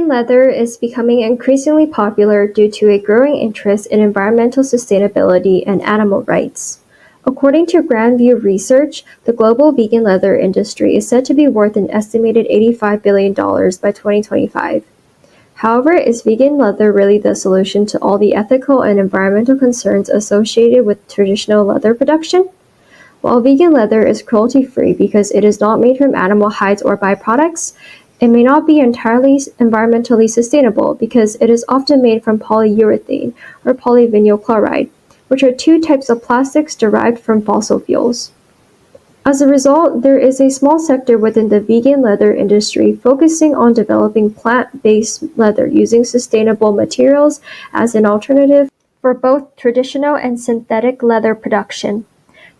Vegan leather is becoming increasingly popular due to a growing interest in environmental sustainability and animal rights. According to Grandview Research, the global vegan leather industry is said to be worth an estimated $85 billion by 2025. However, is vegan leather really the solution to all the ethical and environmental concerns associated with traditional leather production? While vegan leather is cruelty-free because it is not made from animal hides or byproducts, it may not be entirely environmentally sustainable because it is often made from polyurethane or polyvinylchloride, which are two types of plastics derived from fossil fuels. As a result, there is a small sector within the vegan leather industry focusing on developing plant-based leather using sustainable materials as an alternative for both traditional and synthetic leather production.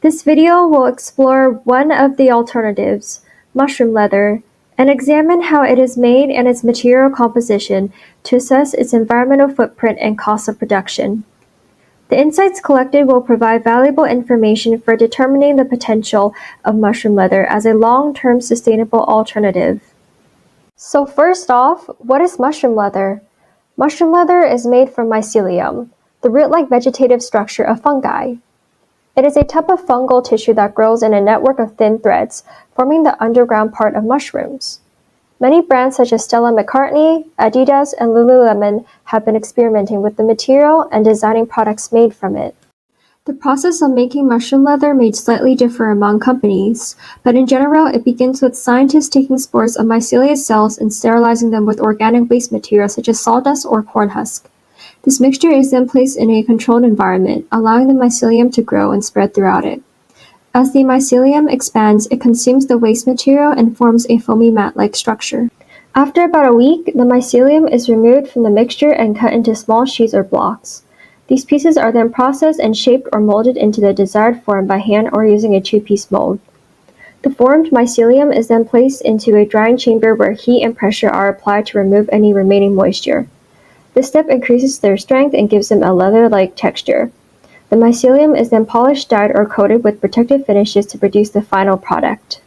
This video will explore one of the alternatives, mushroom leather, and examine how it is made and its material composition to assess its environmental footprint and cost of production. The insights collected will provide valuable information for determining the potential of mushroom leather as a long-term sustainable alternative. So first off, what is mushroom leather? Mushroom leather is made from mycelium, the root-like vegetative structure of fungi. It is a type of fungal tissue that grows in a network of thin threads, forming the underground part of mushrooms. Many brands such as Stella McCartney, Adidas, and Lululemon have been experimenting with the material and designing products made from it. The process of making mushroom leather may slightly differ among companies, but in general it begins with scientists taking spores of mycelium cells and sterilizing them with organic waste material such as sawdust or corn husk. This mixture is then placed in a controlled environment, allowing the mycelium to grow and spread throughout it. As the mycelium expands, it consumes the waste material and forms a foamy mat-like structure. After about a week, the mycelium is removed from the mixture and cut into small sheets or blocks. These pieces are then processed and shaped or molded into the desired form by hand or using a two-piece mold. The formed mycelium is then placed into a drying chamber where heat and pressure are applied to remove any remaining moisture. This step increases their strength and gives them a leather-like texture. The mycelium is then polished, dyed, or coated with protective finishes to produce the final product.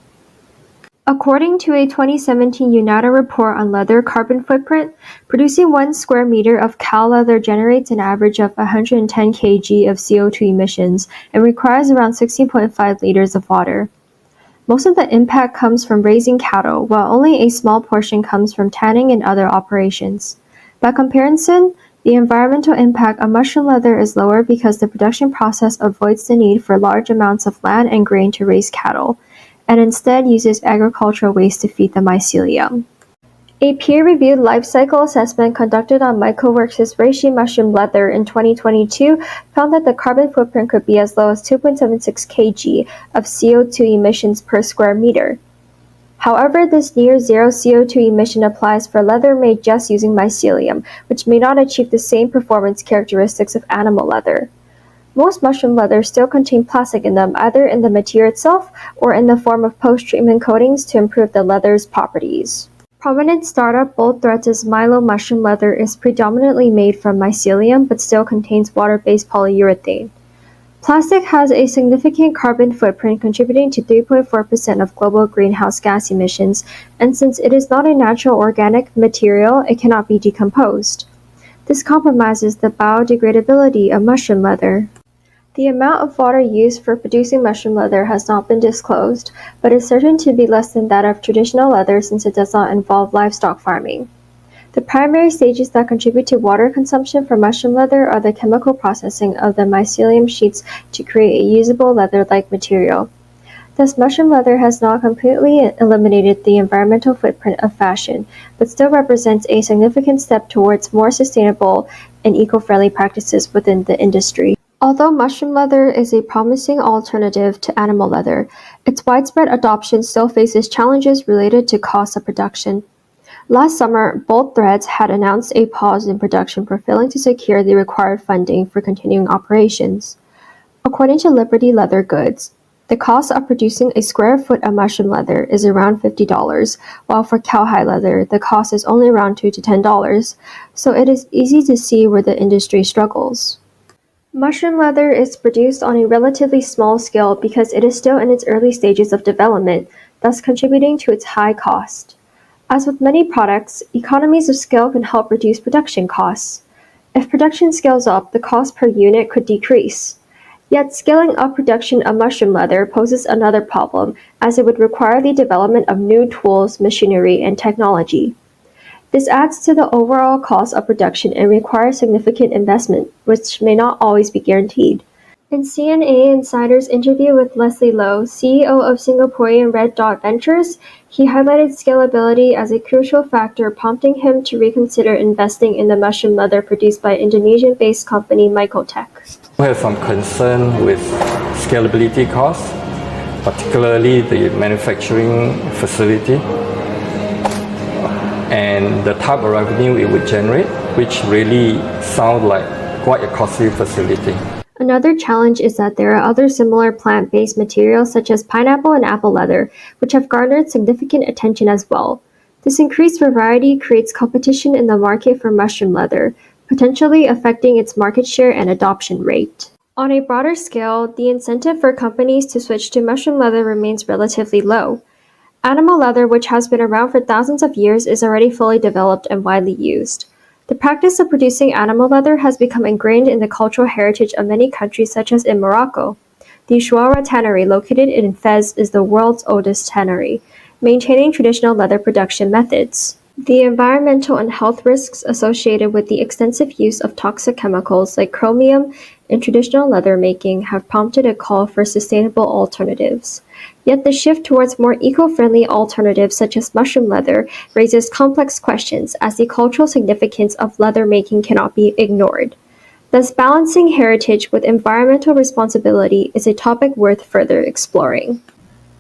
According to a 2017 UNATA report on leather carbon footprint, producing 1 square meter of cow leather generates an average of 110 kg of CO2 emissions and requires around 16.5 liters of water. Most of the impact comes from raising cattle, while only a small portion comes from tanning and other operations. By comparison, the environmental impact of mushroom leather is lower because the production process avoids the need for large amounts of land and grain to raise cattle, and instead uses agricultural waste to feed the mycelium. A peer-reviewed life cycle assessment conducted on MycoWorks' reishi mushroom leather in 2022 found that the carbon footprint could be as low as 2.76 kg of CO2 emissions per square meter. However, this near-zero CO2 emission applies for leather made just using mycelium, which may not achieve the same performance characteristics of animal leather. Most mushroom leathers still contain plastic in them, either in the material itself or in the form of post-treatment coatings to improve the leather's properties. Prominent startup Bold Threads' Mylo mushroom leather is predominantly made from mycelium but still contains water-based polyurethane. Plastic has a significant carbon footprint, contributing to 3.4% of global greenhouse gas emissions, and since it is not a natural organic material, it cannot be decomposed. This compromises the biodegradability of mushroom leather. The amount of water used for producing mushroom leather has not been disclosed, but is certain to be less than that of traditional leather since it does not involve livestock farming. The primary stages that contribute to water consumption for mushroom leather are the chemical processing of the mycelium sheets to create a usable leather-like material. Thus, mushroom leather has not completely eliminated the environmental footprint of fashion, but still represents a significant step towards more sustainable and eco-friendly practices within the industry. Although mushroom leather is a promising alternative to animal leather, its widespread adoption still faces challenges related to cost of production. Last summer, Bold Threads had announced a pause in production for failing to secure the required funding for continuing operations. According to Liberty Leather Goods, the cost of producing a square foot of mushroom leather is around $50, while for cowhide leather, the cost is only around $2 to $10, so it is easy to see where the industry struggles. Mushroom leather is produced on a relatively small scale because it is still in its early stages of development, thus contributing to its high cost. As with many products, economies of scale can help reduce production costs. If production scales up, the cost per unit could decrease. Yet scaling up production of mushroom leather poses another problem, as it would require the development of new tools, machinery, and technology. This adds to the overall cost of production and requires significant investment, which may not always be guaranteed. In CNA Insider's interview with Leslie Lowe, CEO of Singaporean Red Dot Ventures, he highlighted scalability as a crucial factor, prompting him to reconsider investing in the mushroom leather produced by Indonesian-based company Mycotech. We have some concern with scalability costs, particularly the manufacturing facility and the type of revenue it would generate, which really sound like quite a costly facility. Another challenge is that there are other similar plant-based materials such as pineapple and apple leather, which have garnered significant attention as well. This increased variety creates competition in the market for mushroom leather, potentially affecting its market share and adoption rate. On a broader scale, the incentive for companies to switch to mushroom leather remains relatively low. Animal leather, which has been around for thousands of years, is already fully developed and widely used. The practice of producing animal leather has become ingrained in the cultural heritage of many countries, such as in Morocco. The Shuara tannery, located in Fez, is the world's oldest tannery, maintaining traditional leather production methods. The environmental and health risks associated with the extensive use of toxic chemicals like chromium in traditional leather making have prompted a call for sustainable alternatives. Yet the shift towards more eco-friendly alternatives such as mushroom leather raises complex questions, as the cultural significance of leather making cannot be ignored. Thus, balancing heritage with environmental responsibility is a topic worth further exploring.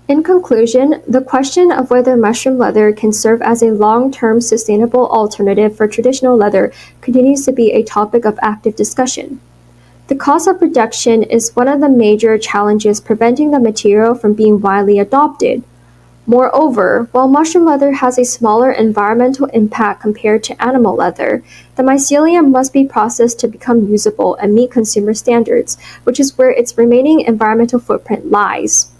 In conclusion, the question of whether mushroom leather can serve as a long-term sustainable alternative for traditional leather continues to be a topic of active discussion. The cost of production is one of the major challenges preventing the material from being widely adopted. Moreover, while mushroom leather has a smaller environmental impact compared to animal leather, the mycelium must be processed to become usable and meet consumer standards, which is where its remaining environmental footprint lies.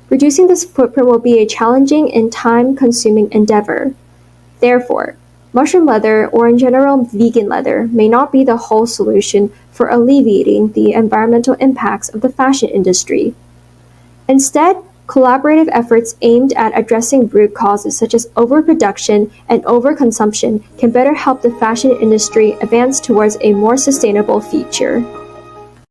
Reducing this footprint will be a challenging and time-consuming endeavor. Therefore, mushroom leather, or in general vegan leather, may not be the whole solution for alleviating the environmental impacts of the fashion industry. Instead, collaborative efforts aimed at addressing root causes such as overproduction and overconsumption can better help the fashion industry advance towards a more sustainable future.